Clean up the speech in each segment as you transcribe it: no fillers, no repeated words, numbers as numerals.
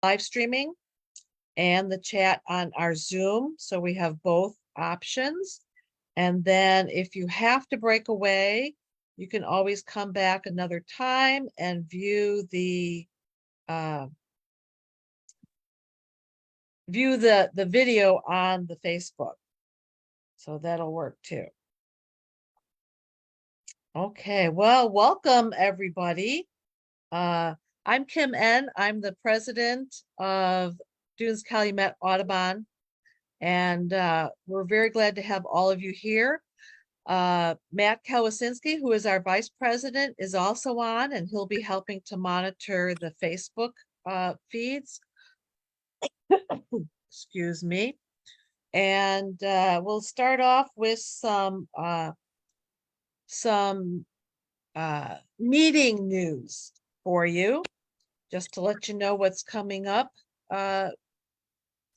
live streaming and the chat on our Zoom. So we have both options. And then if you have to break away, you can always come back another time and view the video on the Facebook. So that'll work too. Okay, well, welcome everybody. I'm Kim N. I'm the president of Dunes-Calumet Audubon, and we're very glad to have all of you here. Matt Kawasinski, who is our vice president, is also on, and he'll be helping to monitor the Facebook feeds. Excuse me. And we'll start off with some meeting news for you, just to let you know what's coming up for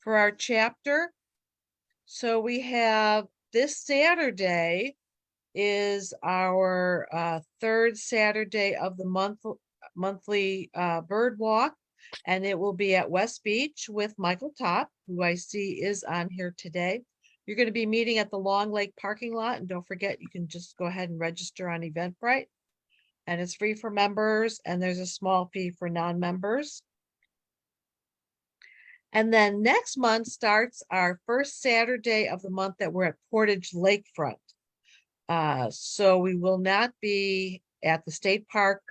our chapter. So we have this Saturday is our third Saturday of the monthly bird walk, and it will be at West Beach with Michael Topp, who I see is on here today. You're going to be meeting at the Long Lake parking lot, and don't forget, you can just go ahead and register on Eventbrite, and it's free for members, and there's a small fee for non-members. And then next month starts our first Saturday of the month that we're at Portage Lakefront. So we will not be at the state park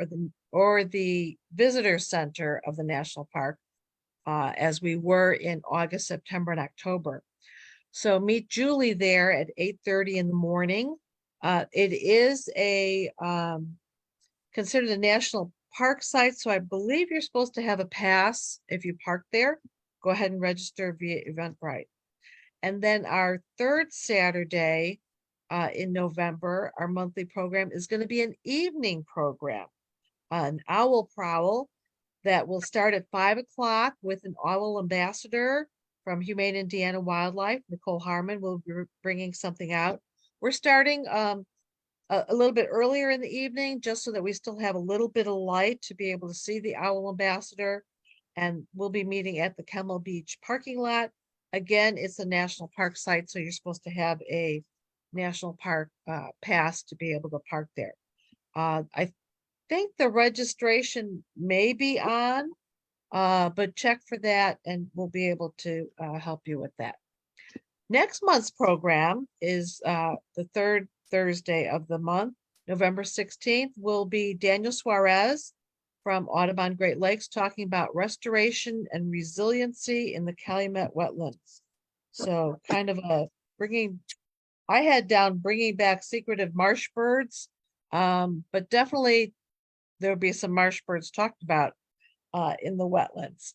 or the visitor center of the national park as we were in August, September, and October. So meet Julie there at 8:30 in the morning. It is considered a national park site, so I believe you're supposed to have a pass if you park there. Go ahead and register via Eventbrite. And then our third Saturday in November, our monthly program is going to be an evening program, an owl prowl that will start at 5 o'clock with an owl ambassador from Humane Indiana Wildlife. Nicole Harmon will be bringing something out. We're starting a little bit earlier in the evening, just so that we still have a little bit of light to be able to see the owl ambassador. And we'll be meeting at the Kemmel Beach parking lot. Again, it's a national park site, so you're supposed to have a national park pass to be able to park there. I think the registration may be on, but check for that and we'll be able to help you with that. Next month's program is the third Thursday of the month, November 16th, will be Daniel Suarez from Audubon Great Lakes talking about restoration and resiliency in the Calumet wetlands. So kind of I had down bringing back secretive marsh birds, but definitely there'll be some marsh birds talked about in the wetlands.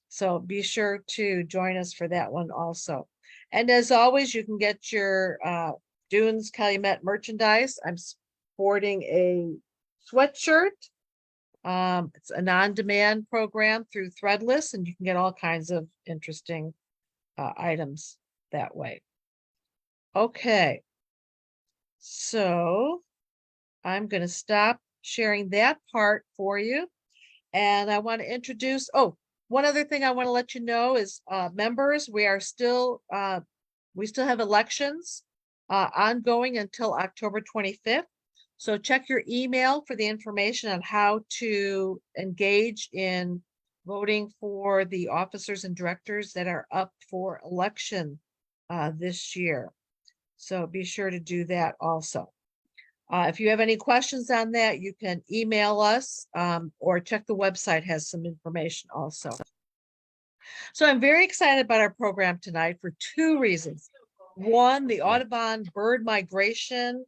So be sure to join us for that one also. And as always, you can get your Dunes-Calumet merchandise. I'm sporting a sweatshirt. It's an on-demand program through Threadless, and you can get all kinds of interesting items that way. Okay, so I'm going to stop sharing that part for you. And I want to introduce, one other thing I want to let you know is members, we still have elections ongoing until October 25th. So check your email for the information on how to engage in voting for the officers and directors that are up for election this year. So be sure to do that also. If you have any questions on that, you can email us or check the website, has some information also. So I'm very excited about our program tonight for two reasons. One, the Audubon bird migration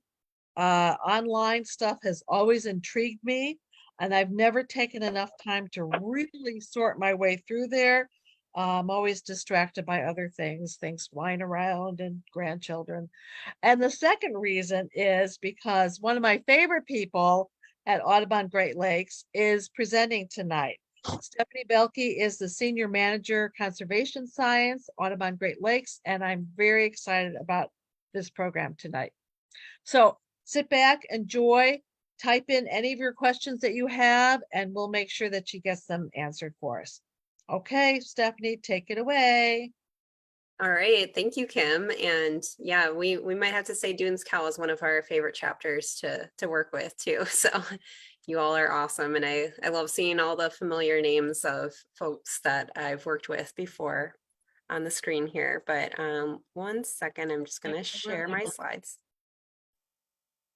online stuff has always intrigued me, and I've never taken enough time to really sort my way through there. I'm always distracted by other things flying around and grandchildren. And the second reason is because one of my favorite people at Audubon Great Lakes is presenting tonight. Stephanie Beilke is the Senior Manager, Conservation Science, Audubon Great Lakes, and I'm very excited about this program tonight. So sit back, enjoy, type in any of your questions that you have, and we'll make sure that she gets them answered for us. Okay, Stephanie, take it away. All right, thank you, Kim. And yeah, we might have to say Dunes-Cal is one of our favorite chapters to work with too. So you all are awesome, and I love seeing all the familiar names of folks that I've worked with before on the screen here. But 1 second, I'm just gonna share my slides.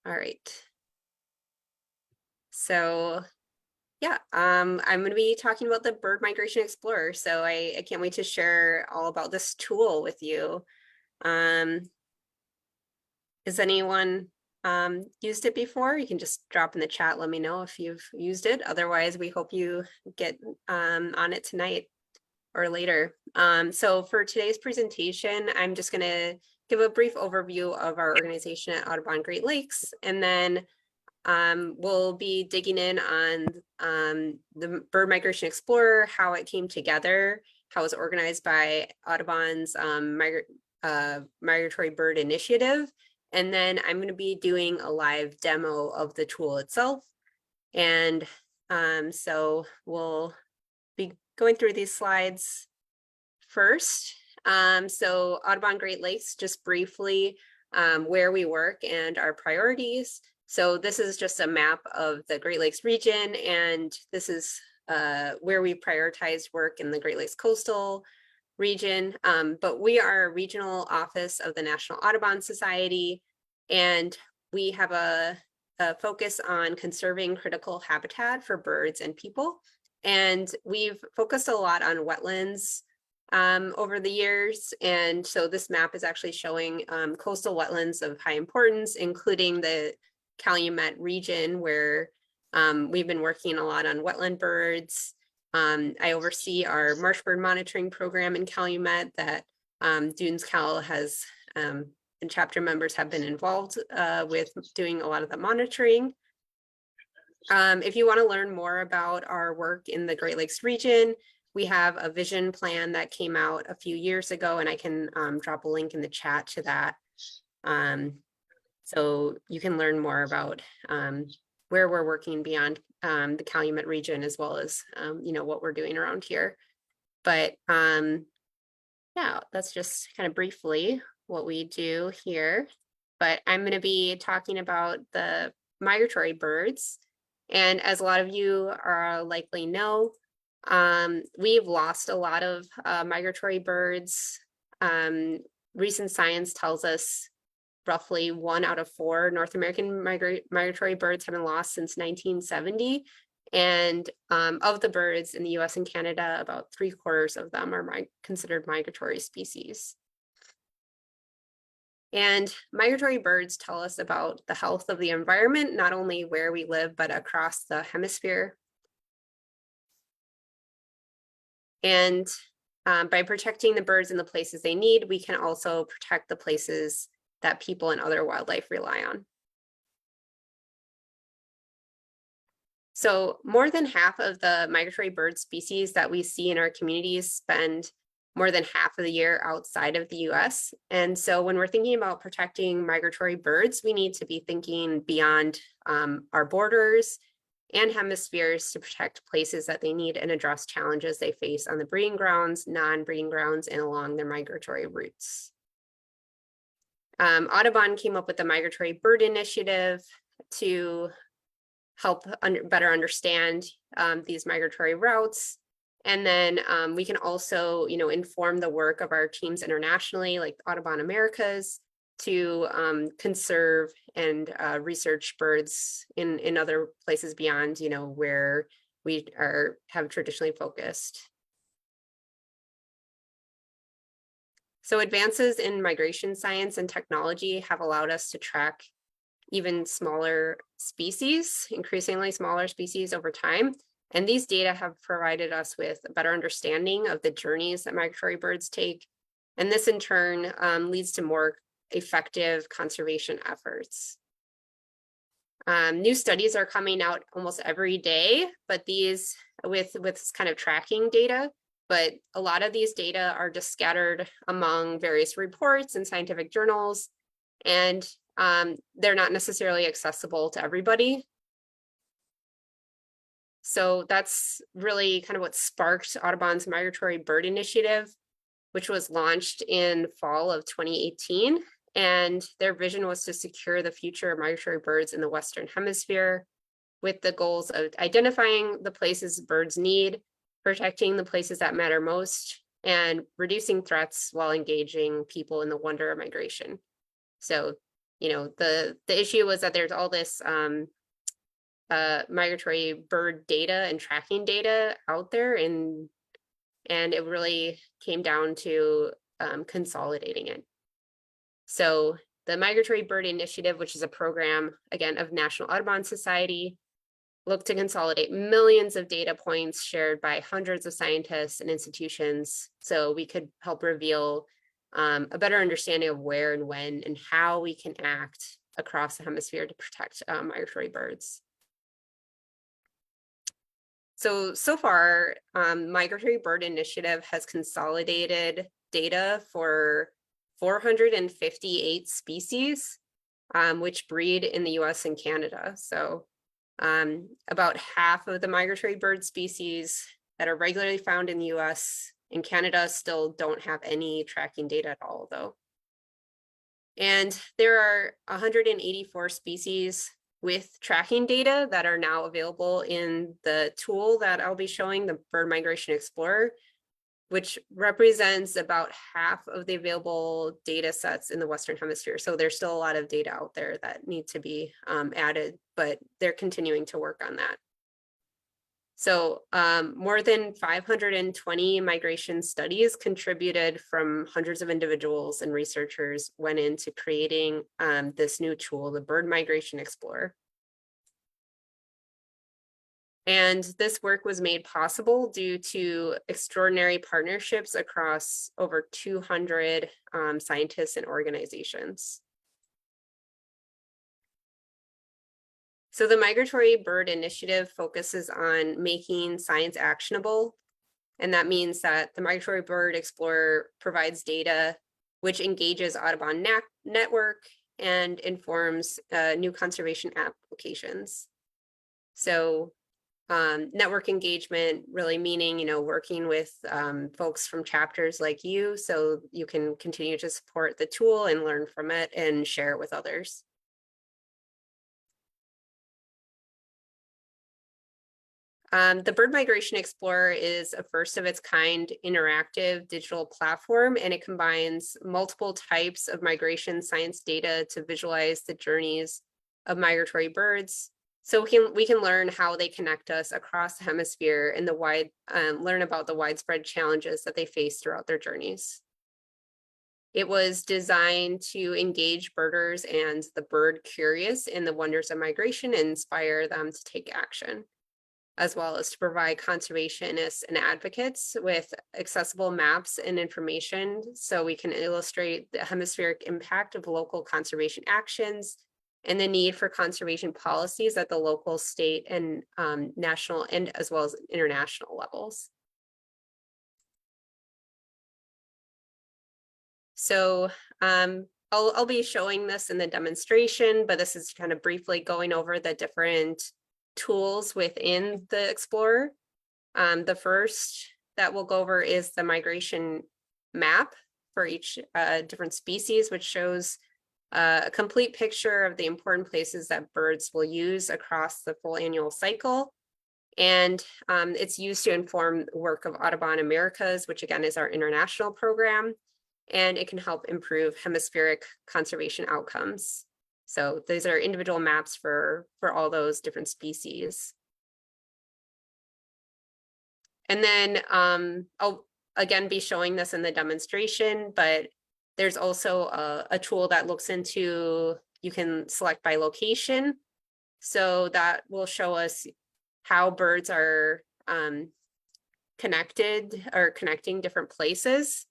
All right. So yeah, I'm going to be talking about the Bird Migration Explorer. So I can't wait to share all about this tool with you. Has anyone used it before? You can just drop in the chat, let me know if you've used it. Otherwise, we hope you get on it tonight or later. So for today's presentation, I'm just going to give a brief overview of our organization at Audubon Great Lakes, and then we'll be digging in on the Bird Migration Explorer, how it came together, how it was organized by Audubon's Migratory Bird Initiative. And then I'm going to be doing a live demo of the tool itself. And so we'll be going through these slides first. So Audubon Great Lakes, just briefly, where we work and our priorities. So this is just a map of the Great Lakes region, and this is where we prioritize work in the Great Lakes coastal region. But we are a regional office of the National Audubon Society, and we have a focus on conserving critical habitat for birds and people. And we've focused a lot on wetlands over the years. And so this map is actually showing coastal wetlands of high importance, including the Calumet region, where we've been working a lot on wetland birds. I oversee our marsh bird monitoring program in Calumet that Dunes-Cal has, and chapter members have been involved with doing a lot of the monitoring. If you want to learn more about our work in the Great Lakes region, we have a vision plan that came out a few years ago, and I can drop a link in the chat to that. So you can learn more about where we're working beyond the Calumet region, as well as what we're doing around here. But yeah, that's just kind of briefly what we do here. But I'm going to be talking about the migratory birds. And as a lot of you are likely know, we've lost a lot of migratory birds. Recent science tells us roughly 1 out of 4 North American migratory birds have been lost since 1970. And of the birds in the US and Canada, about 3/4 of them are considered migratory species. And migratory birds tell us about the health of the environment, not only where we live, but across the hemisphere. And by protecting the birds in the places they need, we can also protect the places that people and other wildlife rely on. So more than half of the migratory bird species that we see in our communities spend more than half of the year outside of the US. And so when we're thinking about protecting migratory birds, we need to be thinking beyond our borders and hemispheres to protect places that they need and address challenges they face on the breeding grounds, non-breeding grounds, and along their migratory routes. Audubon came up with the Migratory Bird Initiative to help better understand these migratory routes. And then we can also, inform the work of our teams internationally, like Audubon Americas, to conserve and research birds in other places beyond, where we have traditionally focused. So advances in migration science and technology have allowed us to track even smaller species, increasingly smaller species over time. And these data have provided us with a better understanding of the journeys that migratory birds take. And this in turn leads to more effective conservation efforts. New studies are coming out almost every day, but these with kind of tracking data. But a lot of these data are just scattered among various reports and scientific journals, and they're not necessarily accessible to everybody. So that's really kind of what sparked Audubon's Migratory Bird Initiative, which was launched in fall of 2018. And their vision was to secure the future of migratory birds in the Western Hemisphere with the goals of identifying the places birds need, protecting the places that matter most, and reducing threats while engaging people in the wonder of migration. So, the issue was that there's all this migratory bird data and tracking data out there, and it really came down to consolidating it. So the Migratory Bird Initiative, which is a program, again, of National Audubon Society, looked to consolidate millions of data points shared by hundreds of scientists and institutions so we could help reveal a better understanding of where and when and how we can act across the hemisphere to protect migratory birds. So far, Migratory Bird Initiative has consolidated data for 458 species, which breed in the US and Canada. So about half of the migratory bird species that are regularly found in the US and Canada still don't have any tracking data at all, though. And there are 184 species with tracking data that are now available in the tool that I'll be showing, the Bird Migration Explorer, which represents about half of the available data sets in the Western Hemisphere. So there's still a lot of data out there that need to be added, but they're continuing to work on that. So more than 520 migration studies contributed from hundreds of individuals and researchers went into creating this new tool, the Bird Migration Explorer. And this work was made possible due to extraordinary partnerships across over 200 scientists and organizations. So the Migratory Bird Initiative focuses on making science actionable. And that means that the Migratory Bird Explorer provides data which engages Audubon network and informs new conservation applications. So network engagement really meaning, working with folks from chapters like you, so you can continue to support the tool and learn from it and share it with others. The Bird Migration Explorer is a first of its kind interactive digital platform, and it combines multiple types of migration science data to visualize the journeys of migratory birds. So we can learn how they connect us across the hemisphere and learn about the widespread challenges that they face throughout their journeys. It was designed to engage birders and the bird curious in the wonders of migration and inspire them to take action, as well as to provide conservationists and advocates with accessible maps and information so we can illustrate the hemispheric impact of local conservation actions and the need for conservation policies at the local, state, and national, and as well as international levels. So I'll be showing this in the demonstration, but this is kind of briefly going over the different tools within the Explorer. The first that we'll go over is the migration map for each different species, which shows a complete picture of the important places that birds will use across the full annual cycle. And it's used to inform the work of Audubon Americas, which again is our international program, and it can help improve hemispheric conservation outcomes. So these are individual maps for all those different species. And then I'll again be showing this in the demonstration, but there's also a tool that looks into, you can select by location. So that will show us how birds are connected or connecting different places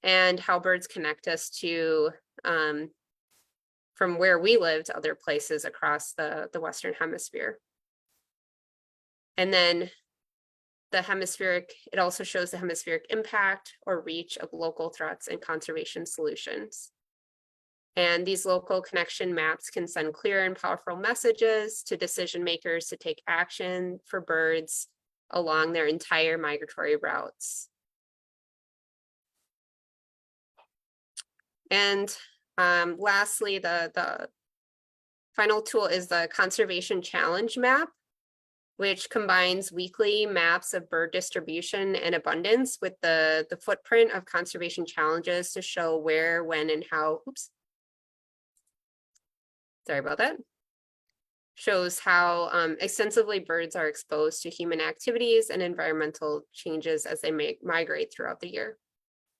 and how birds connect us to from where we live to other places across the Western Hemisphere. And then it also shows the hemispheric impact or reach of local threats and conservation solutions. And these local connection maps can send clear and powerful messages to decision makers to take action for birds along their entire migratory routes. And lastly, the final tool is the Conservation Challenge Map, which combines weekly maps of bird distribution and abundance with the footprint of conservation challenges to show where, when, and how, sorry about that, shows how extensively birds are exposed to human activities and environmental changes as they migrate throughout the year.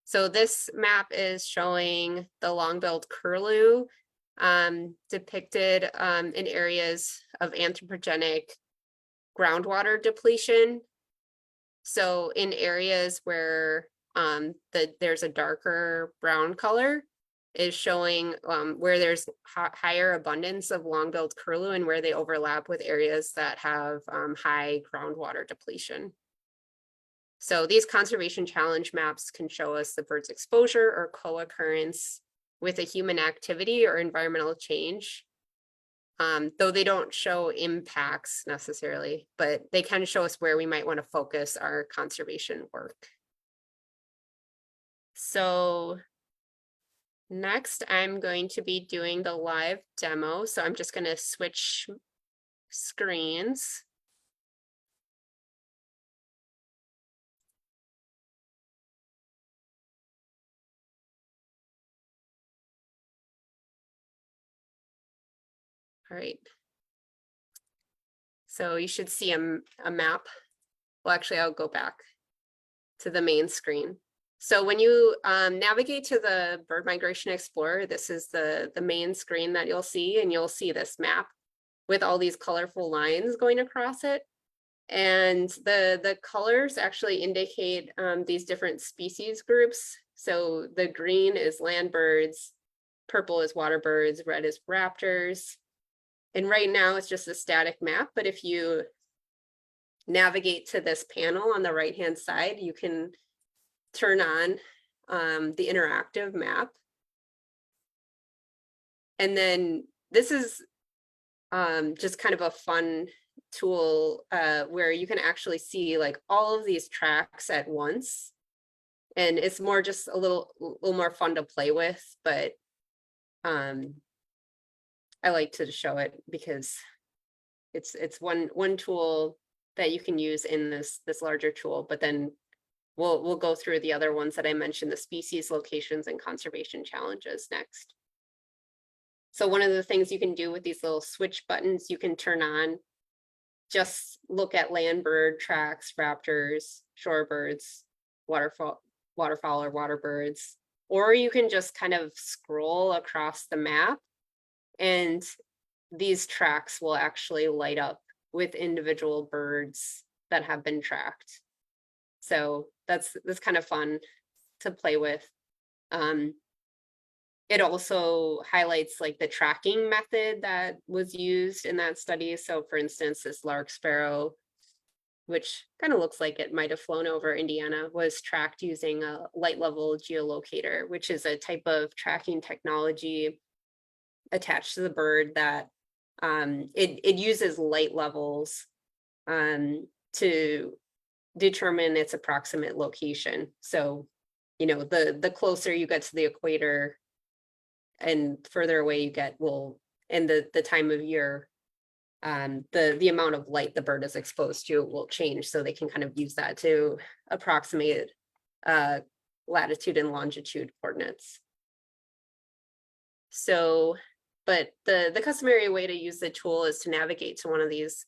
So this map is showing the long-billed curlew depicted in areas of anthropogenic groundwater depletion. So in areas where there's a darker brown color is showing where there's higher abundance of long-billed curlew and where they overlap with areas that have high groundwater depletion. So these conservation challenge maps can show us the bird's exposure or co-occurrence with a human activity or environmental change. Though they don't show impacts necessarily, but they can show us where we might want to focus our conservation work. So next, I'm going to be doing the live demo. So I'm just going to switch screens. All right. So you should see a map. Well, actually, I'll go back to the main screen. So when you navigate to the Bird Migration Explorer, this is the main screen that you'll see, and you'll see this map with all these colorful lines going across it. And the colors actually indicate these different species groups. So the green is land birds, purple is water birds, red is raptors. And right now it's just a static map, but if you navigate to this panel on the right-hand side, you can turn on the interactive map. And then this is just kind of a fun tool where you can actually see like all of these tracks at once. And it's more just a little more fun to play with, but I like to show it because it's one tool that you can use in this larger tool, but then we'll go through the other ones that I mentioned, the species, locations, and conservation challenges next. So one of the things you can do with these little switch buttons, you can turn on, just look at land bird tracks, raptors, shorebirds, waterfowl or water birds, or you can just kind of scroll across the map and these tracks will actually light up with individual birds that have been tracked. So that's kind of fun to play with. It also highlights like the tracking method that was used in that study. So for instance, this lark sparrow, which kind of looks like it might have flown over Indiana, was tracked using a light level geolocator, which is a type of tracking technology attached to the bird that it uses light levels to determine its approximate location. So, you know, the closer you get to the equator and further away you get, and the time of year, the amount of light the bird is exposed to will change. So they can kind of use that to approximate latitude and longitude coordinates. So, but the customary way to use the tool is to navigate to one of these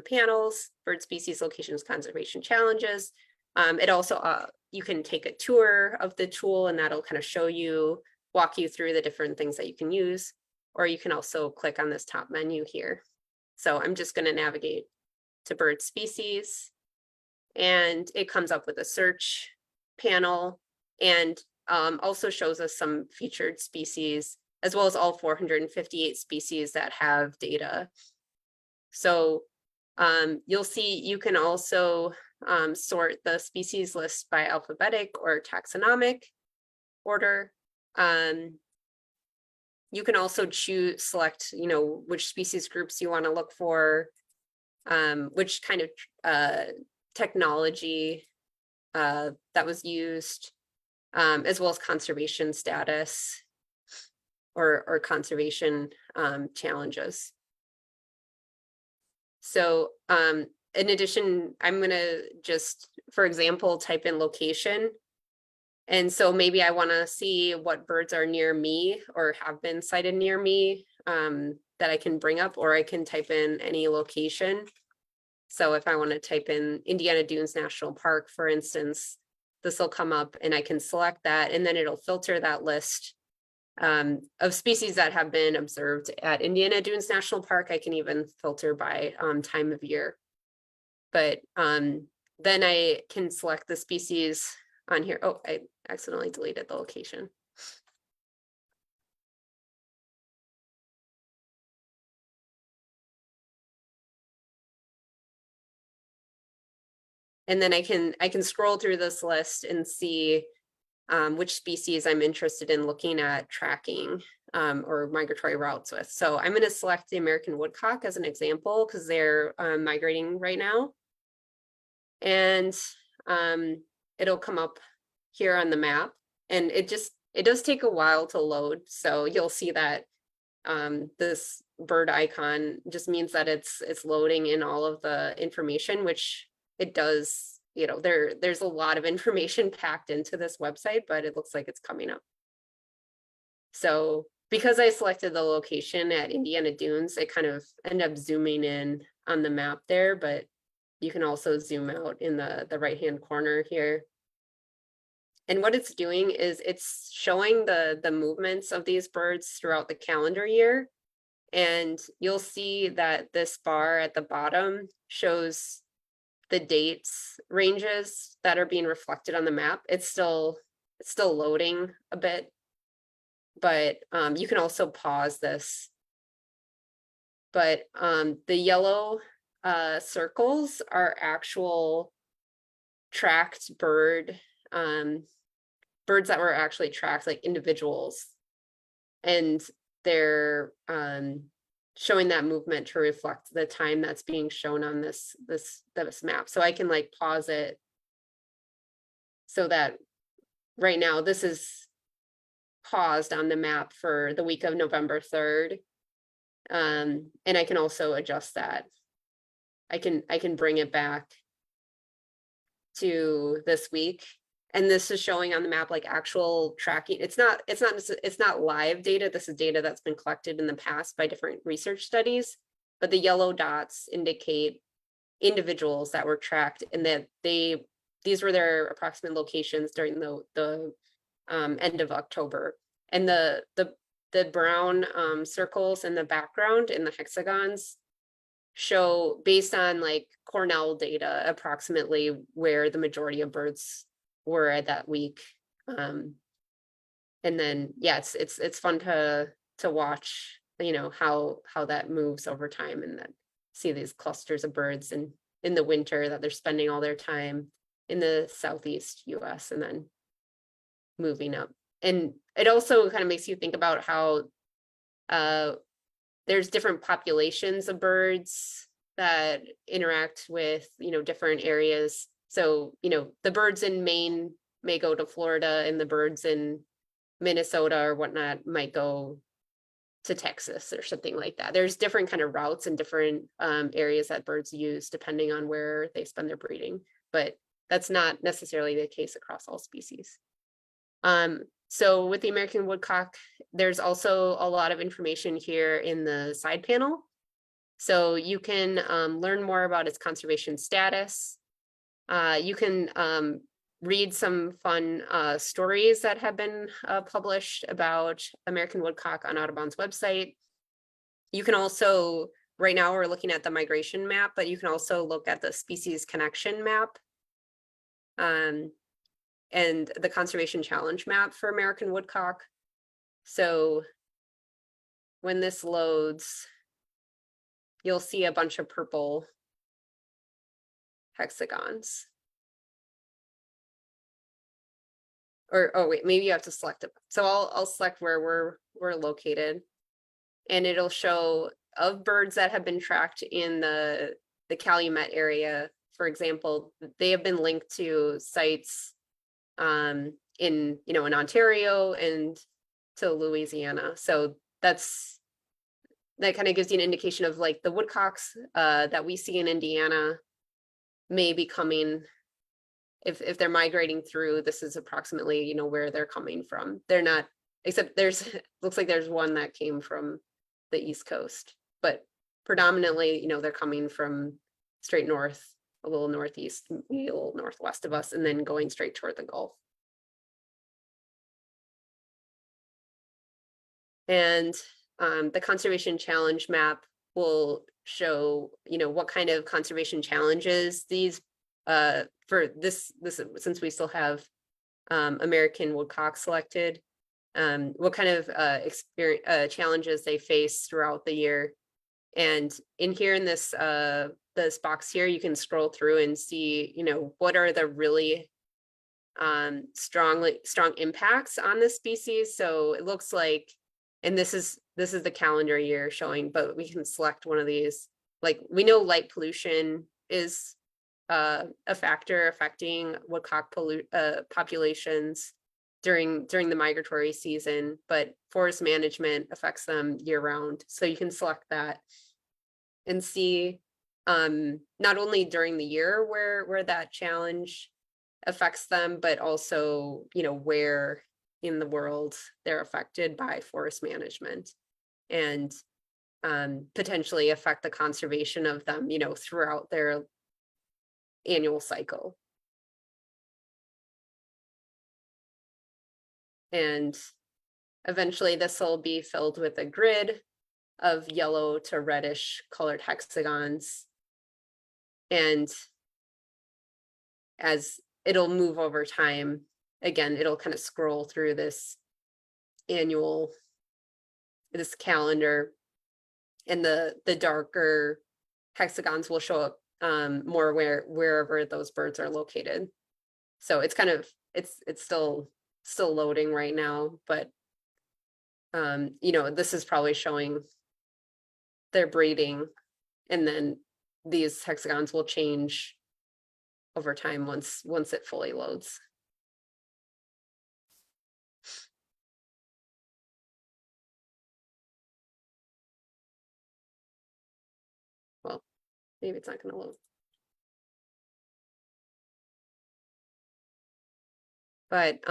panels, bird species, locations, conservation challenges. It also, you can take a tour of the tool and that'll kind of show you, walk you through the different things that you can use, or you can also click on this top menu here. So I'm just going to navigate to bird species and it comes up with a search panel and also shows us some featured species as well as all 458 species that have data. So you'll see you can also sort the species list by alphabetic or taxonomic order. you can also select, which species groups you want to look for, which kind of technology that was used, as well as conservation status or conservation challenges. So in addition, I'm going to just, for example, type in location. And so maybe I want to see what birds are near me or have been sighted near me that I can bring up, or I can type in any location. So if I want to type in Indiana Dunes National Park, for instance, this will come up and I can select that, and then it'll filter that list of species that have been observed at Indiana Dunes National Park. I can even filter by time of year. But then I can select the species on here. Oh, I accidentally deleted the location. And then I can scroll through this list and see which species I'm interested in looking at tracking or migratory routes with. So I'm going to select the American woodcock as an example because they're migrating right now. And it'll come up here on the map, and it does take a while to load. So you'll see that this bird icon just means that it's loading in all of the information, which it does. There's a lot of information packed into this website, but it looks like it's coming up. So because I selected the location at Indiana Dunes, it kind of ended up zooming in on the map there, but you can also zoom out in the right-hand corner here. And what it's doing is it's showing the movements of these birds throughout the calendar year. And you'll see that this bar at the bottom shows the dates ranges that are being reflected on the map. It's still loading a bit, but you can also pause this. But the yellow circles are actual tracked birds that were actually tracked, like individuals, and they're showing that movement to reflect the time that's being shown on this map. So I can like pause it so that right now this is paused on the map for the week of November 3rd. And I can also adjust that. I can bring it back to this week, and this is showing on the map like actual tracking. It's not live data. This is data that's been collected in the past by different research studies, but the yellow dots indicate individuals that were tracked, and that these were their approximate locations during the end of October. And the brown circles in the background in the hexagons show, based on like Cornell data, approximately where the majority of birds were at that week. And then it's fun to watch, how that moves over time, and then see these clusters of birds in the winter that they're spending all their time in the Southeast US and then moving up. And it also kind of makes you think about how there's different populations of birds that interact with, different areas. So, the birds in Maine may go to Florida, and the birds in Minnesota or whatnot might go to Texas or something like that. There's different kind of routes and different areas that birds use depending on where they spend their breeding, but that's not necessarily the case across all species. So with the American woodcock, there's also a lot of information here in the side panel. So you can learn more about its conservation status. You can read some fun stories that have been published about American woodcock on Audubon's website. You can also, right now we're looking at the migration map, but you can also look at the species connection map. And the conservation challenge map for American woodcock. So when this loads, you'll see a bunch of purple hexagons. or, oh wait, maybe you have to select it. So I'll select where we're located. And it'll show of birds that have been tracked in the Calumet area. For example, they have been linked to sites in, you know, in Ontario and to Louisiana. So that kind of gives you an indication of like the woodcocks that we see in Indiana may be coming, if they're migrating through, this is approximately, you know, where they're coming from. They're not, except there's, looks like there's one that came from the East Coast, but predominantly, you know, they're coming from straight north, a little northeast, a little northwest of us, and then going straight toward the Gulf. And the conservation challenge map will show, you know, what kind of conservation challenges these for this since we still have American woodcock selected, what kind of challenges they face throughout the year. And in here in this box here, you can scroll through and see, you know, what are the really strong impacts on the species. So it looks like, and this is the calendar year showing, but we can select one of these. Like, we know light pollution is a factor affecting woodcock populations during the migratory season, but forest management affects them year round. So you can select that and see not only during the year where that challenge affects them, but also, you know, where in the world they're affected by forest management, and potentially affect the conservation of them, you know, throughout their annual cycle. And eventually this will be filled with a grid of yellow to reddish colored hexagons. And as it'll move over time, again, it'll kind of scroll through this calendar, and the darker hexagons will show up more wherever those birds are located. So it's kind of, it's still loading right now, but you know, this is probably showing their breeding, and then these hexagons will change over time once it fully loads. Well, maybe it's not going to load. But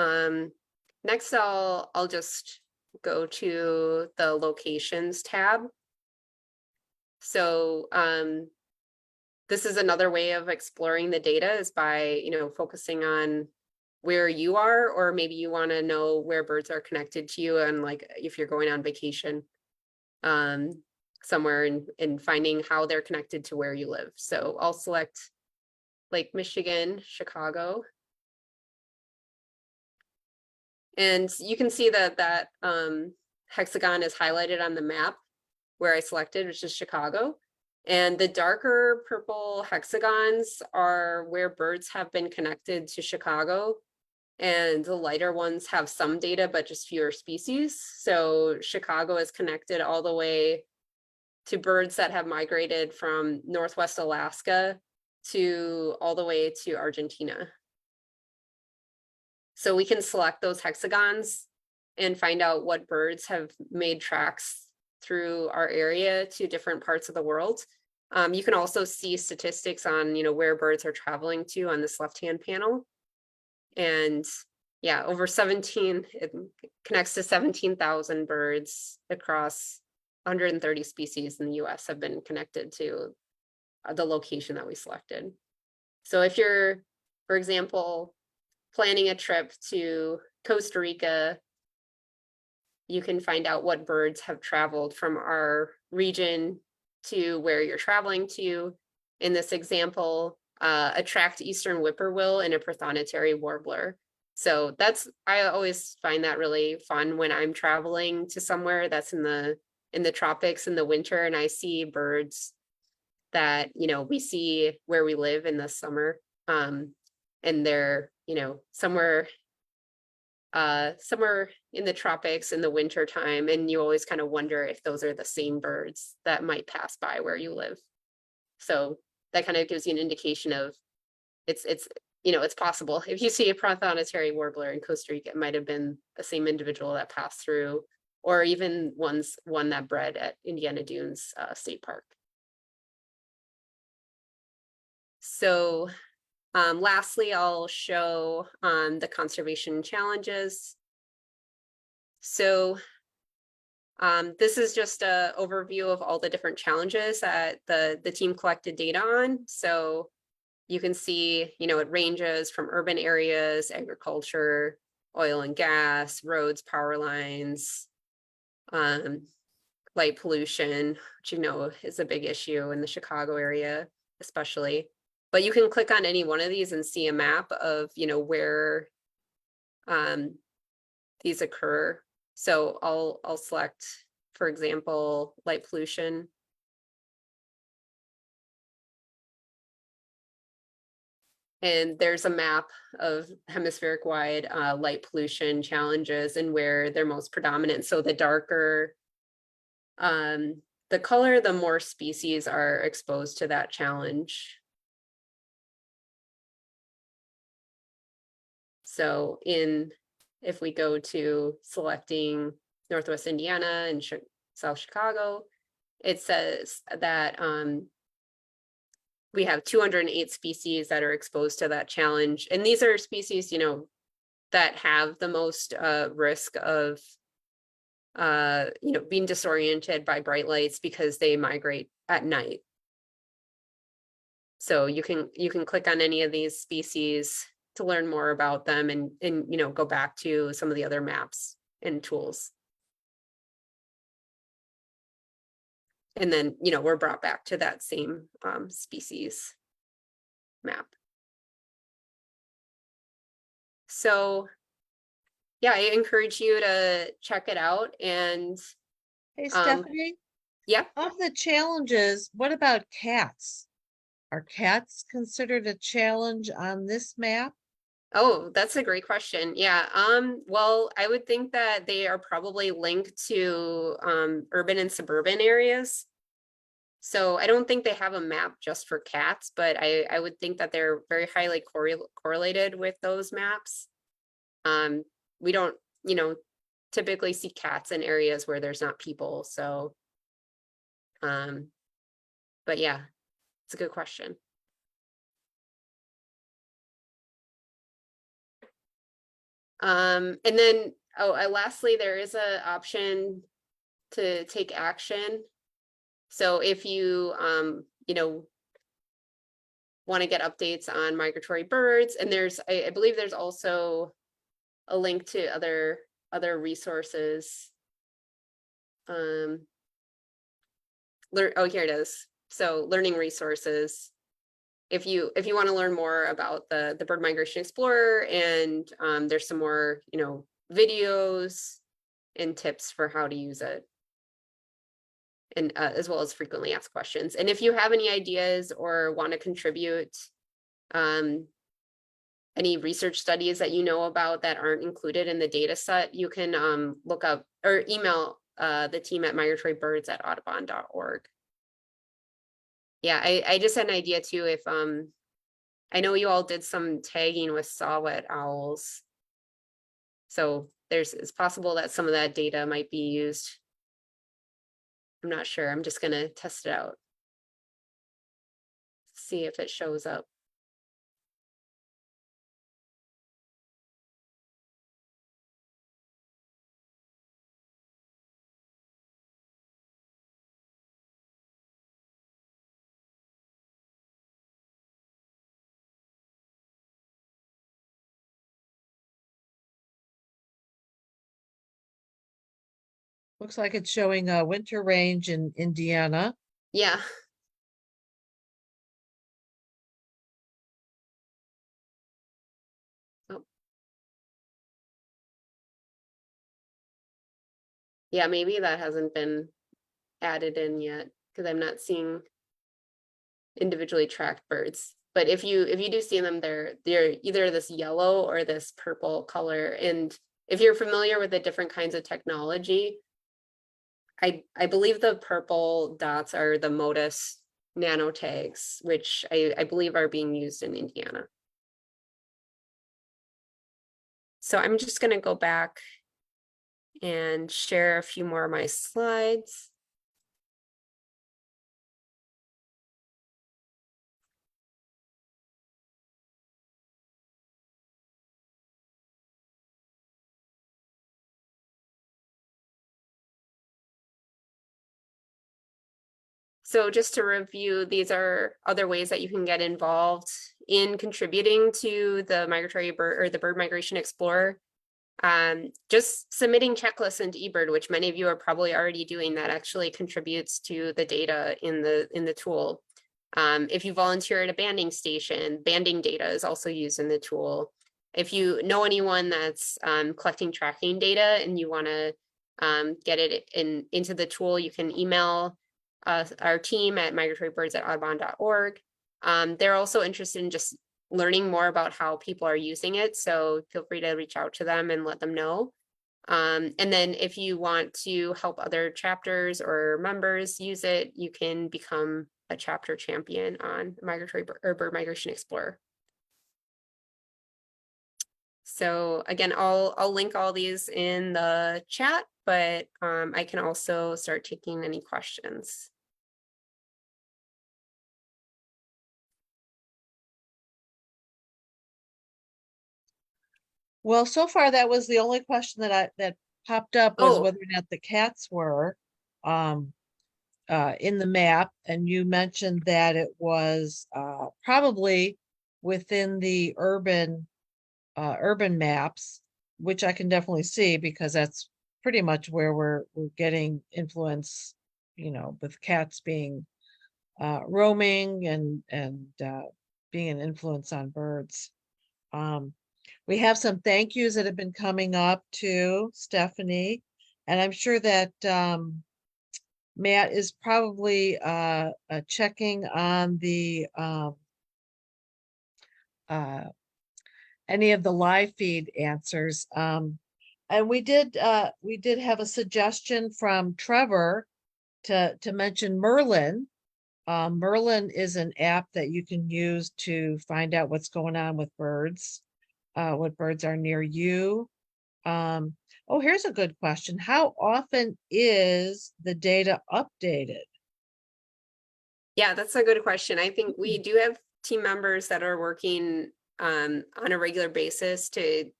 next I'll just go to the locations tab. So this is another way of exploring the data, is by, you know, focusing on where you are, or maybe you want to know where birds are connected to you, and like if you're going on vacation somewhere, and finding how they're connected to where you live. So I'll select Lake Michigan, Chicago. And you can see that hexagon is highlighted on the map where I selected, which is Chicago. And the darker purple hexagons are where birds have been connected to Chicago. And the lighter ones have some data, but just fewer species. So Chicago is connected all the way to birds that have migrated from Northwest Alaska to all the way to Argentina. So we can select those hexagons and find out what birds have made tracks through our area to different parts of the world. You can also see statistics on, you know, where birds are traveling to on this left-hand panel. And yeah, it connects to 17,000 birds across 130 species in the US have been connected to the location that we selected. So if you're, for example, planning a trip to Costa Rica, you can find out what birds have traveled from our region to where you're traveling to. In this example, a tracked eastern whippoorwill and a prothonotary warbler. So I always find that really fun when I'm traveling to somewhere that's in the tropics in the winter, and I see birds that, you know, we see where we live in the summer. And they're, you know, somewhere somewhere in the tropics in the winter time, and you always kind of wonder if those are the same birds that might pass by where you live. So that kind of gives you an indication of it's it's possible. If you see a prothonotary warbler in Costa Rica, it might have been the same individual that passed through, or even one that bred at Indiana Dunes State Park. So lastly, I'll show the conservation challenges. So this is just an overview of all the different challenges that the team collected data on. So you can see, it ranges from urban areas, agriculture, oil and gas, roads, power lines, light pollution, which is a big issue in the Chicago area, especially. But you can click on any one of these and see a map of, where these occur. So I'll select, for example, light pollution. And there's a map of hemispheric wide light pollution challenges and where they're most predominant. So the darker the color, the more species are exposed to that challenge. So if we go to selecting Northwest Indiana and South Chicago, it says that we have 208 species that are exposed to that challenge. And these are species, that have the most risk of, being disoriented by bright lights because they migrate at night. So you can click on any of these species to learn more about them and go back to some of the other maps and tools. And then, we're brought back to that same species map. So yeah, I encourage you to check it out. And Hey, Stephanie, yeah. of the challenges, what about cats? Are cats considered a challenge on this map? Oh, that's a great question. Yeah. Well, I would think that they are probably linked to urban and suburban areas. So I don't think they have a map just for cats, but I would think that they're very highly correlated with those maps. We don't, typically see cats in areas where there's not people. So, but yeah, it's a good question. And then, lastly, there is an option to take action. So if you, want to get updates on migratory birds, and I believe there's also a link to other resources. Oh, here it is. So learning resources. If you want to learn more about the Bird Migration Explorer, and there's some more, videos and tips for how to use it, and as well as frequently asked questions. And if you have any ideas or want to contribute any research studies that you know about that aren't included in the data set, you can look up or email the team at migratory-birds@audubon.org. Yeah, I just had an idea too. If I know you all did some tagging with saw-whet owls, so it's possible that some of that data might be used. I'm not sure. I'm just gonna test it out. See if it shows up. Looks like it's showing a winter range in Indiana. Yeah. Oh. Yeah, maybe that hasn't been added in yet because I'm not seeing individually tracked birds. But if you do see them, they're either this yellow or this purple color, and if you're familiar with the different kinds of technology, I believe the purple dots are the Modus nano tags, which I believe are being used in Indiana. So I'm just going to go back and share a few more of my slides. So just to review, these are other ways that you can get involved in contributing to the migratory bird or the Bird Migration Explorer. Just submitting checklists into eBird, which many of you are probably already doing, that actually contributes to the data in the tool. If you volunteer at a banding station, banding data is also used in the tool. If you know anyone that's collecting tracking data and you want to get it into the tool, you can email our team at migratorybirds@audubon.org. They're also interested in just learning more about how people are using it. So feel free to reach out to them and let them know. And then if you want to help other chapters or members use it, you can become a chapter champion on Migratory or Bird Migration Explorer. So again, I'll link all these in the chat, but I can also start taking any questions. Well, so far that was the only question that popped up was Oh, whether or not the cats were in the map, and you mentioned that it was probably within the urban maps, which I can definitely see because that's pretty much where we're getting influence, you know, with cats being roaming and being an influence on birds. We have some thank yous that have been coming up to Stephanie, and I'm sure that Matt is probably checking on the any of the live feed answers. And we did have a suggestion from Trevor to mention Merlin. Merlin is an app that you can use to find out what's going on with birds, what birds are near you. Oh, here's a good question. How often is the data updated? yeah, that's a good question. I think we do have team members that are working on a regular basis to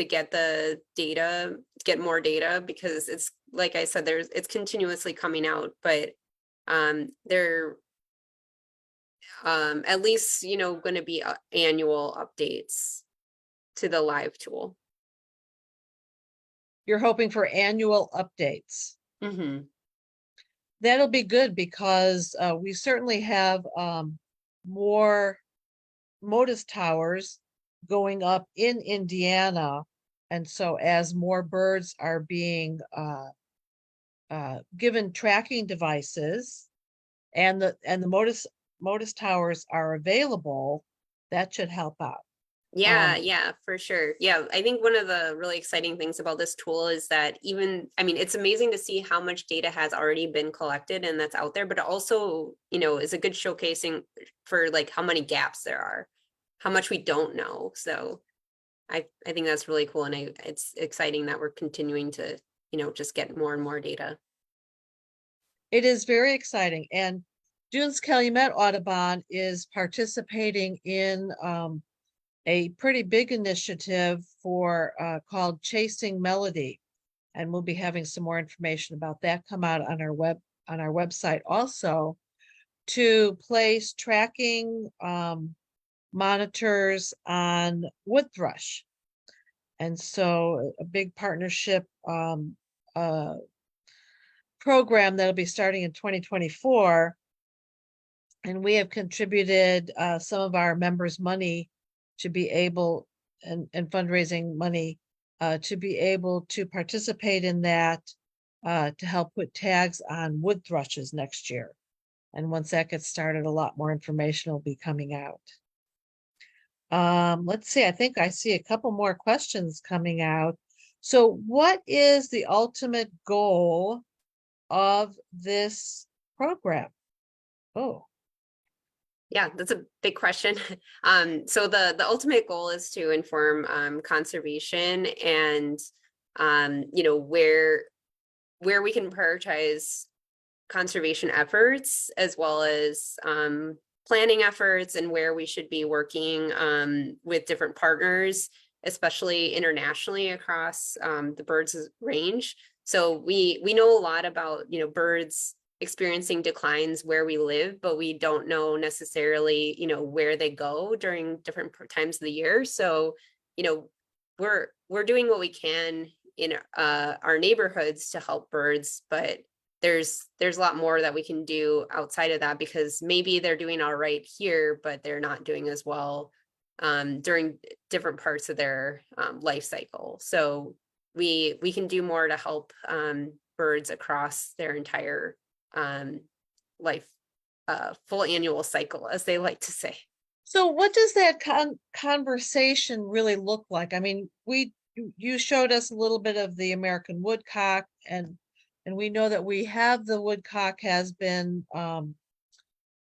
get the data, get more data, because it's like I said, it's continuously coming out, but they're at least, you know, going to be annual updates to the live tool. You're hoping for annual updates. Mm-hmm. That'll be good because we certainly have more Modus towers going up in Indiana. And so as more birds are being given tracking devices and the Modus towers are available, that should help out. Yeah, yeah, for sure. Yeah, I think one of the really exciting things about this tool is that even, I mean, it's amazing to see how much data has already been collected and that's out there, but it also, you know, is a good showcasing for like how many gaps there are, how much we don't know. So I think that's really cool. And it's exciting that we're continuing to, you know, just get more and more data. It is very exciting. And Dunes-Calumet Audubon is participating in a pretty big initiative for called Chasing Melody, and we'll be having some more information about that come out on our website also, to place tracking monitors on wood thrush. And so a big partnership program that'll be starting in 2024, and we have contributed some of our members' money to be able, and fundraising money to be able to participate in that, to help put tags on wood thrushes next year. And once that gets started, a lot more information will be coming out. Let's see, I think I see a couple more questions coming out. So what is the ultimate goal of this program? Oh, Yeah, that's a big question. So the ultimate goal is to inform conservation and where we can prioritize conservation efforts as well as planning efforts and where we should be working with different partners, especially internationally across the birds range. So we know a lot about birds experiencing declines where we live, but we don't know necessarily where they go during different times of the year. So you know we're doing what we can in our neighborhoods to help birds, but there's a lot more that we can do outside of that, because maybe they're doing all right here, but they're not doing as well during different parts of their life cycle. So we can do more to help birds across their entire life, full annual cycle, as they like to say. so what does that conversation really look like? I mean, you showed us a little bit of the American woodcock, and we know that we have the woodcock has been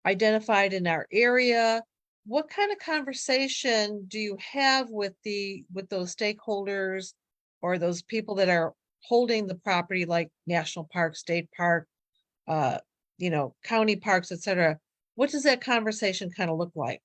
identified in our area. What kind of conversation do you have with those stakeholders or those people that are holding the property, like national park, state park, uh, county parks, etc.? What does that conversation kind of look like?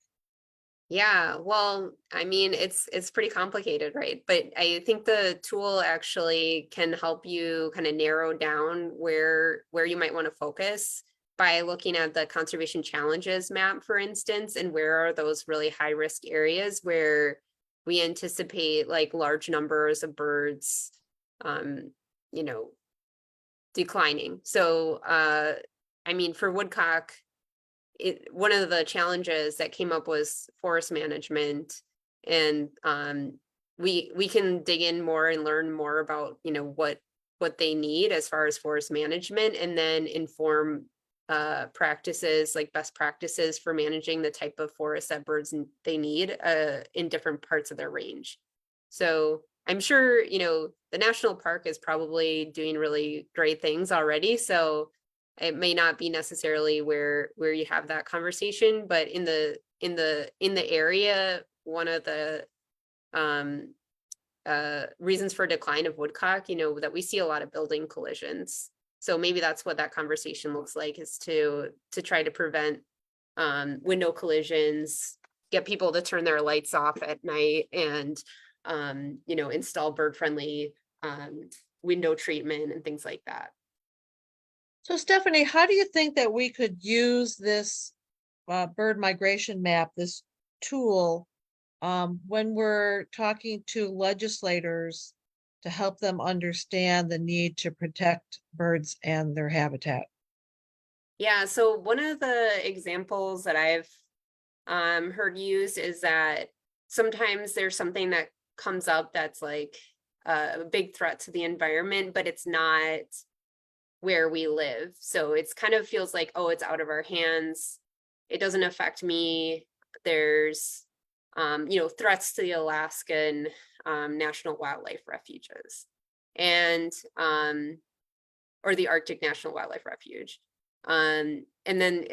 Yeah, well, I mean, it's pretty complicated, right? But I think the tool actually can help you kind of narrow down where you might want to focus by looking at the conservation challenges map, for instance, and where are those really high risk areas where we anticipate like large numbers of birds, um, you know, declining. So, I mean, for woodcock, one of the challenges that came up was forest management, and we can dig in more and learn more about what they need as far as forest management, and then inform practices, like best practices for managing the type of forest that birds they need in different parts of their range. So I'm sure the national park is probably doing really great things already, so it may not be necessarily where you have that conversation, but in the area, one of the um reasons for decline of woodcock, that we see a lot of building collisions. So maybe that's what that conversation looks like, is to try to prevent window collisions, get people to turn their lights off at night, and install bird friendly window treatment and things like that. So Stephanie, how do you think that we could use this bird migration map, this tool, when we're talking to legislators to help them understand the need to protect birds and their habitat? Yeah, so one of the examples that I've heard used is that sometimes there's something that comes up that's like a big threat to the environment, but it's not where we live. So it's kind of feels like, oh, it's out of our hands. It doesn't affect me. There's threats to the Alaskan National Wildlife Refuges, and or the Arctic National Wildlife Refuge. And then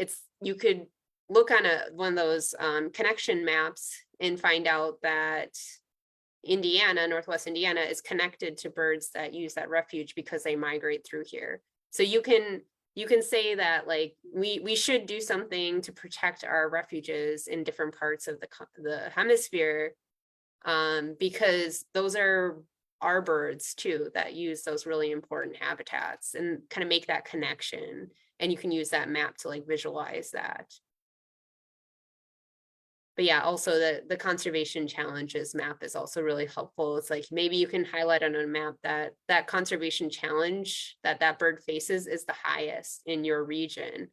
you could look on one of those connection maps and find out that Northwest Indiana is connected to birds that use that refuge because they migrate through here. So you can say that, like, we should do something to protect our refuges in different parts of the hemisphere, because those are our birds too that use those really important habitats, and kind of make that connection. And you can use that map to like visualize that. But yeah, also the conservation challenges map is also really helpful. It's like maybe you can highlight on a map that conservation challenge that bird faces is the highest in your region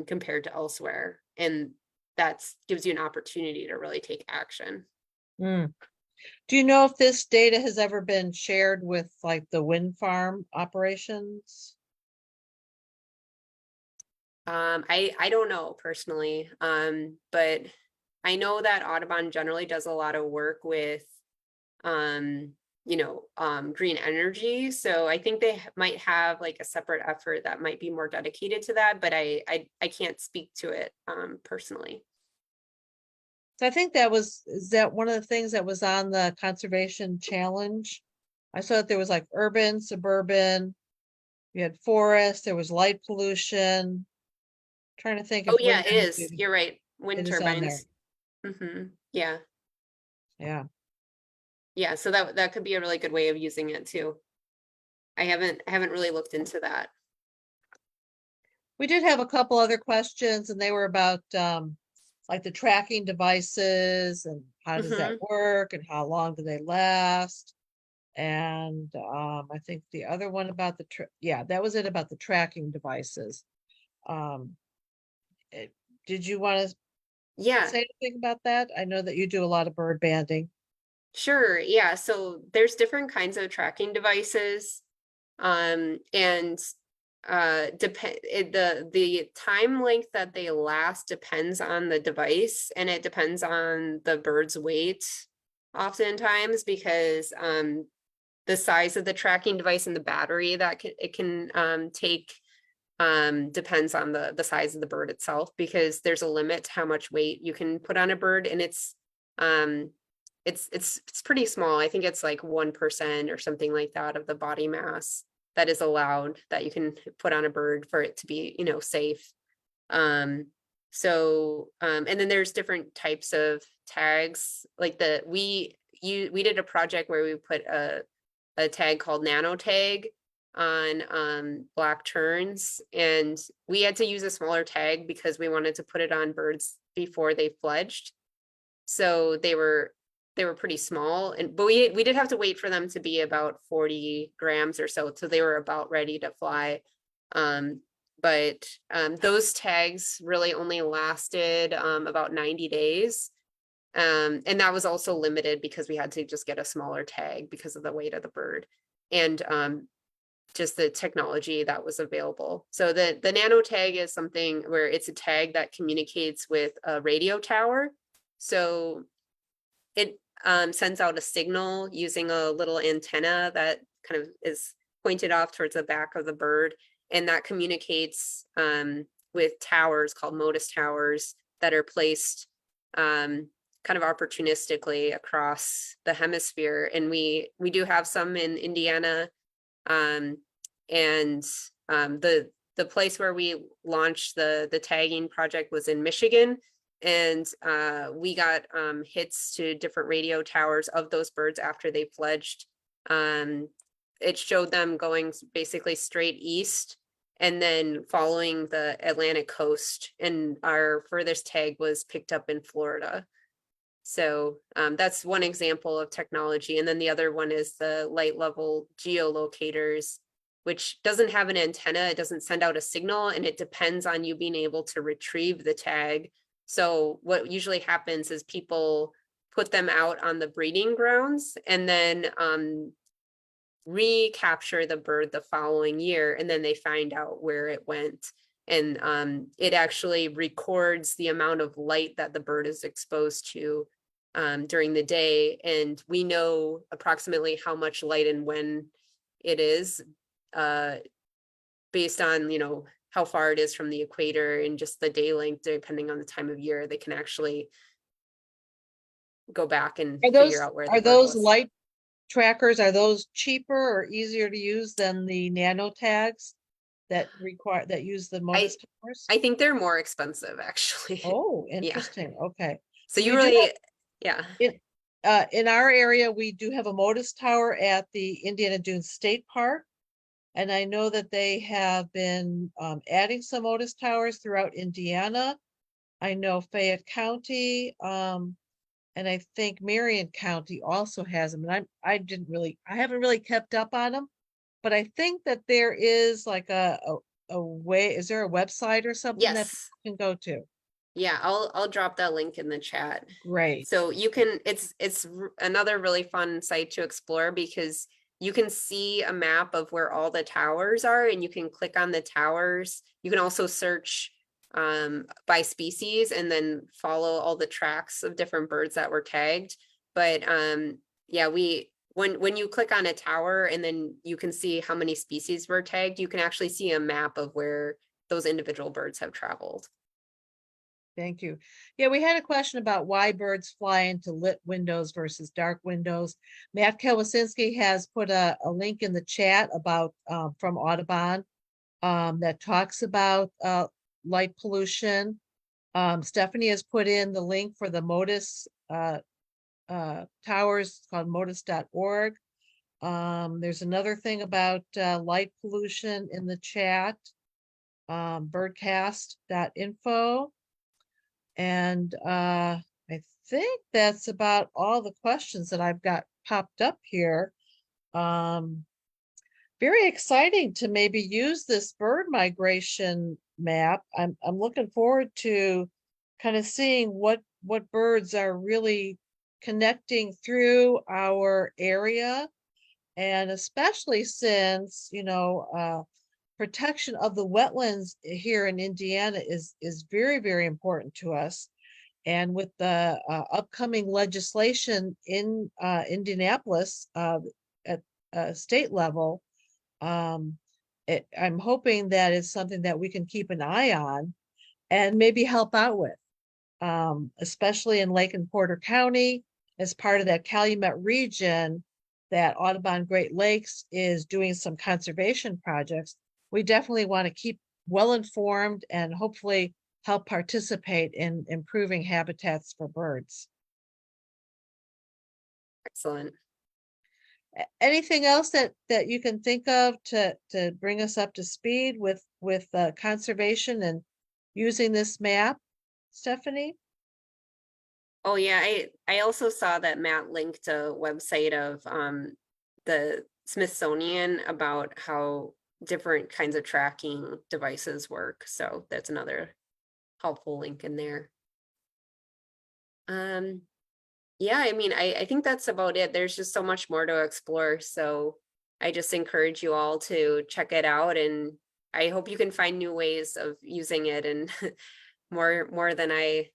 compared to elsewhere, and that gives you an opportunity to really take action. Mm. Do you know if this data has ever been shared with like the wind farm operations? I don't know personally, but I know that Audubon generally does a lot of work with green energy. So I think they might have like a separate effort that might be more dedicated to that, but I can't speak to it personally. So I think is that one of the things that was on the conservation challenge? I saw that there was like urban, suburban, you had forest, there was light pollution. Trying to think Oh if yeah, wind it is. energy, You're right. Wind it is on there. turbines. Yeah. Yeah. Yeah. So that could be a really good way of using it too. I haven't really looked into that. We did have a couple other questions and they were about like the tracking devices and how does that Hmm. work and how long do they last? And I think the other one about yeah, that was it about the tracking devices. Um, it- did you want to Yeah, say anything about that? I know that you do a lot of bird banding. sure. Yeah. So there's different kinds of tracking devices. And depend the time length that they last depends on the device, and it depends on the bird's weight oftentimes, because the size of the tracking device and the battery that it can take depends on the size of the bird itself, because there's a limit to how much weight you can put on a bird, and um it's pretty small. I think it's like 1% or something like that of the body mass that is allowed that you can put on a bird for it to be, safe. And then there's different types of tags, like we did a project where we put a tag called nano tag on black terns, and we had to use a smaller tag because we wanted to put it on birds before they fledged. So they were pretty small, but we did have to wait for them to be about 40 grams or so they were about ready to fly. But those tags really only lasted about 90 days. And that was also limited because we had to just get a smaller tag because of the weight of the bird and just the technology that was available. So the nano tag is something where it's a tag that communicates with a radio tower. So it sends out a signal using a little antenna that kind of is pointed off towards the back of the bird, and that communicates with towers called modus towers that are placed kind of opportunistically across the hemisphere. And we do have some in Indiana, and the place where we launched the tagging project was in Michigan, and we got hits to different radio towers of those birds after they fledged. It showed them going basically straight east and then following the Atlantic coast, and our furthest tag was picked up in Florida. So that's one example of technology. And then the other one is the light level geolocators, which doesn't have an antenna, it doesn't send out a signal, and it depends on you being able to retrieve the tag. So what usually happens is people put them out on the breeding grounds and then recapture the bird the following year, and then they find out where it went. And it actually records the amount of light that the bird is exposed to during the day, and we know approximately how much light and when it is based on how far it is from the equator and just the day length. Depending on the time of year, they can actually go back and figure out where the Are bird those was. light trackers, are those cheaper or easier to use than the nano tags that use the I modus towers? I think they're more expensive actually. Oh, Yeah. interesting. Okay. So Because you we do have really, yeah. in our area, we do have a modus tower at the Indiana Dunes State Park. And I know that they have been adding some modus towers throughout Indiana. I know Fayette County, and I think Marion County also has them. And I haven't really kept up on them, but I think that there is like a way, is there a website or something that Yes. people can go to? Yeah, I'll drop that link in the chat. Great. So you can, it's another really fun site to explore because you can see a map of where all the towers are, and you can click on the towers. You can also search by species and then follow all the tracks of different birds that were tagged. But yeah, we when you click on a tower and then you can see how many species were tagged, you can actually see a map of where those individual birds have traveled. Thank you. Yeah, we had a question about why birds fly into lit windows versus dark windows. Matt Kawasinski has put a link in the chat about from Audubon that talks about light pollution. Stephanie has put in the link for the Modus towers, it's called modus.org. There's another thing about light pollution in the chat, birdcast.info. And I think that's about all the questions that I've got popped up here. Very exciting to maybe use this bird migration map. I'm looking forward to kind of seeing what birds are really connecting through our area, and especially since, you know, protection of the wetlands here in Indiana is very, very important to us. And with the upcoming legislation in Indianapolis at state level, I'm hoping that it's something that we can keep an eye on and maybe help out with, especially in Lake and Porter County as part of that Calumet region that Audubon Great Lakes is doing some conservation projects. We definitely want to keep well informed and hopefully help participate in improving habitats for birds. Excellent. Anything else that you can think of to bring us up to speed with conservation and using this map, Stephanie? Oh yeah, I also saw that Matt linked a website of the Smithsonian about how different kinds of tracking devices work. So that's another helpful link in there. Yeah, I mean, I think that's about it. There's just so much more to explore. So I just encourage you all to check it out, and I hope you can find new ways of using it and more than I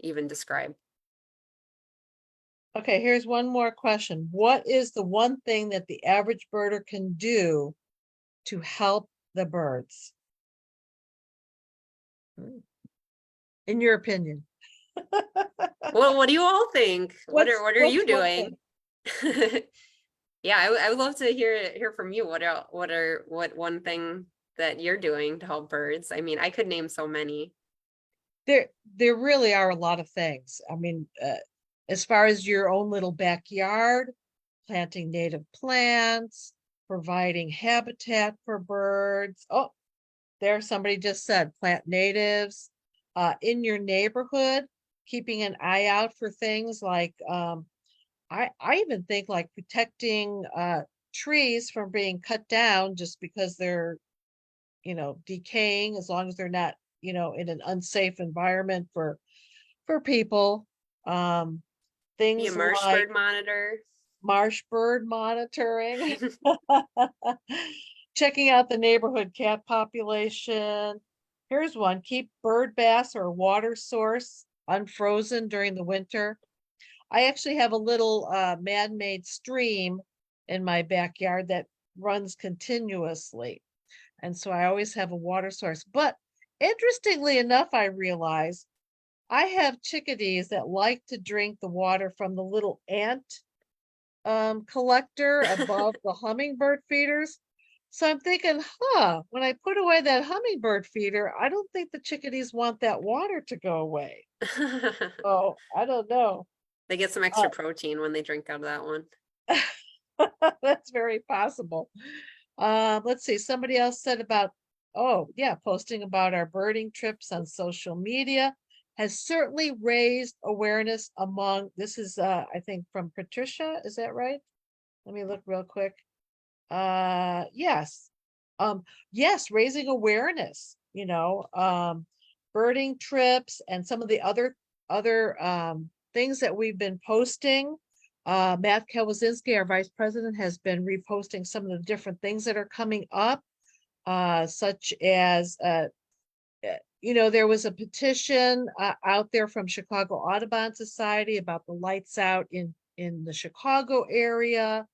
even described. Okay, here's one more question. What is the one thing that the average birder can do to help the birds? In your opinion? Well, what do you all think? What are What's you one doing? thing? Yeah, I would love to hear from you. What one thing that you're doing to help birds? I mean, I could name so many. There really are a lot of things. I mean, as far as your own little backyard, planting native plants, providing habitat for birds. Oh, there somebody just said plant natives. In your neighborhood, keeping an eye out for things like I even think like protecting trees from being cut down just because they're, you know, decaying, as long as they're not, you know, in an unsafe environment for people. Be a Things marsh like bird monitor. marsh bird monitoring, checking out the neighborhood cat population. Here's one: keep bird bass or water source unfrozen during the winter. I actually have a little man-made stream in my backyard that runs continuously. And so I always have a water source. But interestingly enough, I realize I have chickadees that like to drink the water from the little ant collector above the hummingbird feeders. So I'm thinking, when I put away that hummingbird feeder, I don't think the chickadees want that water to go away. Oh, I don't know. They get some extra protein when they drink out of that one. That's very possible. Let's see. Somebody else said about, oh yeah, posting about our birding trips on social media has certainly raised awareness among, this is I think from Patricia, is that right? Let me look real quick. Yes. Yes, raising awareness, you know, birding trips and some of the other things that we've been posting. Matt Kawasinski, our vice president, has been reposting some of the different things that are coming up, such as, you know, there was a petition out there from Chicago Audubon Society about the lights out in the Chicago area.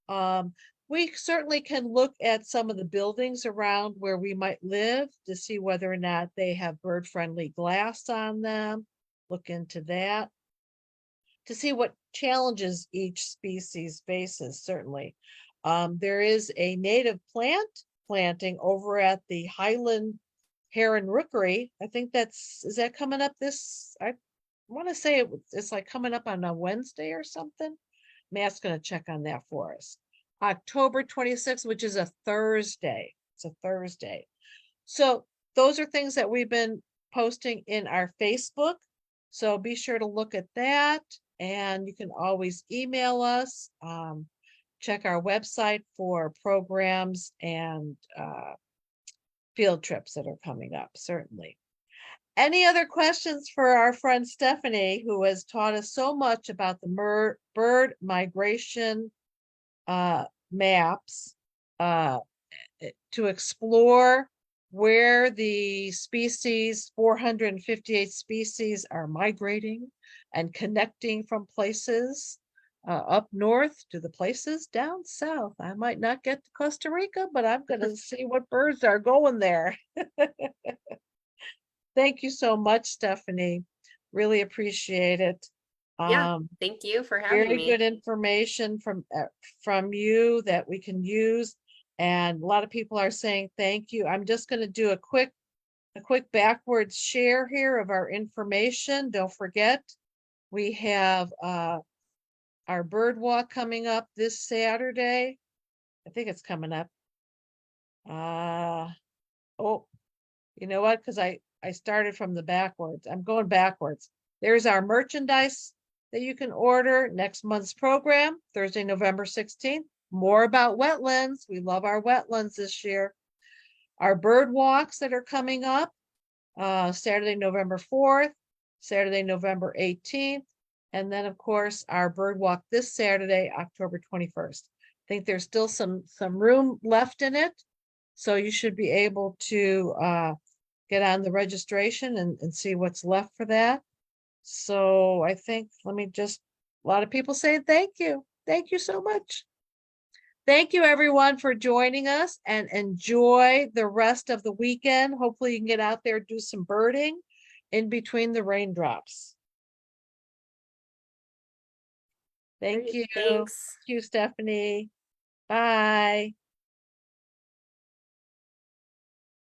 We certainly can look at some of the buildings around where we might live to see whether or not they have bird-friendly glass on them. Look into that to see what challenges each species faces, certainly. There is a native plant planting over at the Highland Heron Rookery. I think is that coming up this, I want to say it's like coming up on a Wednesday or something. Matt's going to check on that for us. October 26th, which is a Thursday. It's a Thursday. So those are things that we've been posting in our Facebook. So be sure to look at that. And you can always email us. Check our website for programs and field trips that are coming up, certainly. Any other questions for our friend Stephanie, who has taught us so much about the bird migration maps to explore where the species, 458 species, are migrating and connecting from places up north to the places down south. I might not get to Costa Rica, but I'm going to see what birds are going there. Thank you so much, Stephanie. Really appreciate it. Yeah, thank you for having Very me. good information from you that we can use. And a lot of people are saying thank you. I'm just going to do a quick backwards share here of our information. Don't forget, we have our bird walk coming up this Saturday. I think it's coming up. Oh, you know what? Because I started from the backwards. I'm going backwards. There's our merchandise that you can order. Next month's program, Thursday, November 16th. More about wetlands. We love our wetlands this year. Our bird walks that are coming up, Saturday, November 4th, Saturday, November 18th, and then of course our bird walk this Saturday, October 21st. I think there's still some room left in it, so you should be able to get on the registration and see what's left for that. So I think, a lot of people saying thank you. Thank you so much. Thank you everyone for joining us, and enjoy the rest of the weekend. Hopefully you can get out there, do some birding in between the raindrops. Thank Great, you. thanks. Thank you, Stephanie. Bye.